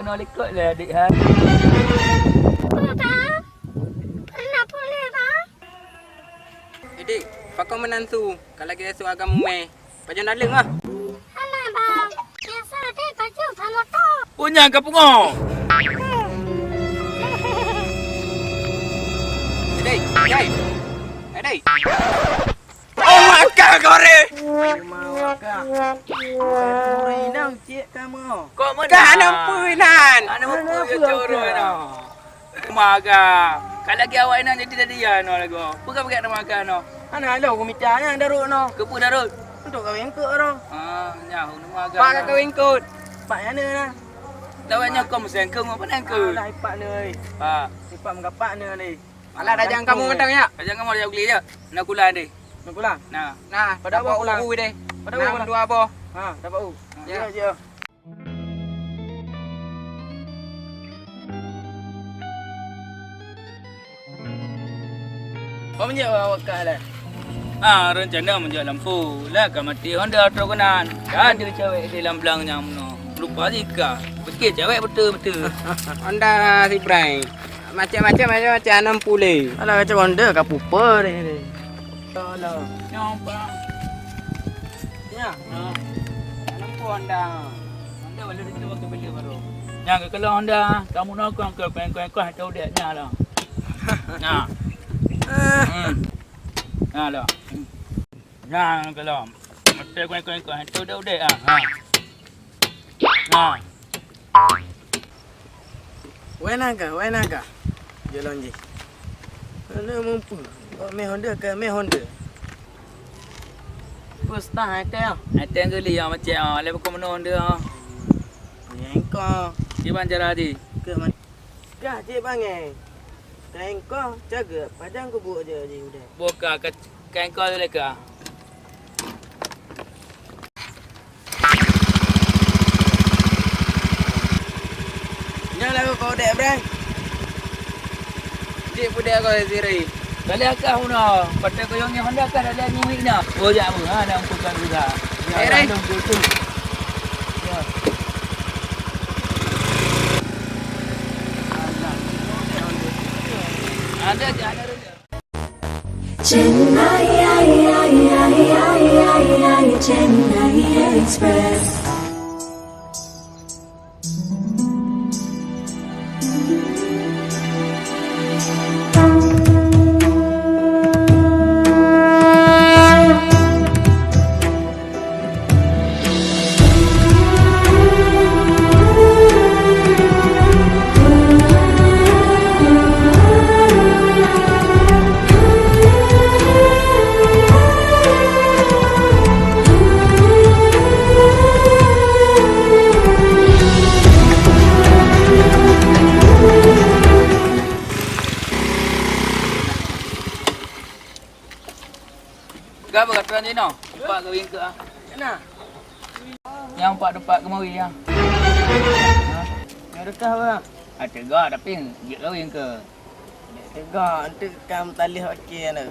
kena lekot lah adik ha. Apa tak? Pernah boleh tak? Dik, pakau menantu. Kalau kita suka agama meh. Baju dalam lah. Alah bang, biasa dia baju pamotor. Punya ke pungo? Dik, Dik. Oh, makan gore. Mau kah? Kau nang cik kamu. Kok mana? Kan ampunan. Ana mampu je coro no. Maga. Kalau lagi awak nak jadi tadi ya no lagu. Bukan pakai nak makan no. Ana lo ku mitanya daruk no. Kepu darut. Untuk kawin ke ro. Nyahu nak maga. Pak kau ingkut. Pak ya ne nah. Tawanya kau mesen ke apa nang ke? Dah ipak ne oi. Ha. Ipak mengapak ne ni. Alah dah jangan kamu mentang ya. Jangan mau dia beli je. Nak kulan dia. Nak pulang? Nah. Nah, Pada dapat apa pulang? U deh. Pada apa pulang? Dua apa? Ha, dapat u. Ya. Ya. Kau menjak awak kat lah. Rencana menjual lampu. Lah kan mati Honda Trogonan. Ada cewek di dalam belangnya mno. Lupa jika. Fikir cewek betul-betul. Honda si Bray. Macam-macam 60. Alah macam Honda kat pupa ni. Alah. Nampak. Ya. Nampu Honda. Honda boleh dijual ke beli baru. Yang kalau Honda, kamu nak ke kuang-kuang tahu dia lah. Nah. Nah lah. Nah kalau mesti kuang-kuang tahu dia ah. Nah. Wena ka? Jalan je. Mana mampu? Meh Honda ke meh Honda? First time ya. Ada yang geli yang macam lepas kau mana Honda. Yang kau Dia banjar tadi. ke mana? Kah cik bangai. Kain kau jaga padang ku buat je udah. Buka kain kau tu leka. Janganlah kau dek brang. Dik budak kau sendiri. Kali akak mana? Pada kau yang Honda kan ada nyuik nak. Oh ya bu, ada ampukan juga. Rai. Ya. Ada je, ada je. Chennai, Chennai Express. Gapa kata ni no? Empat kahwin ke ah? Kena. Yang empat kemari ya. Yang dekat apa? Ada gak tapi gig kahwin ke? Tegak, nanti kam talih okey ana.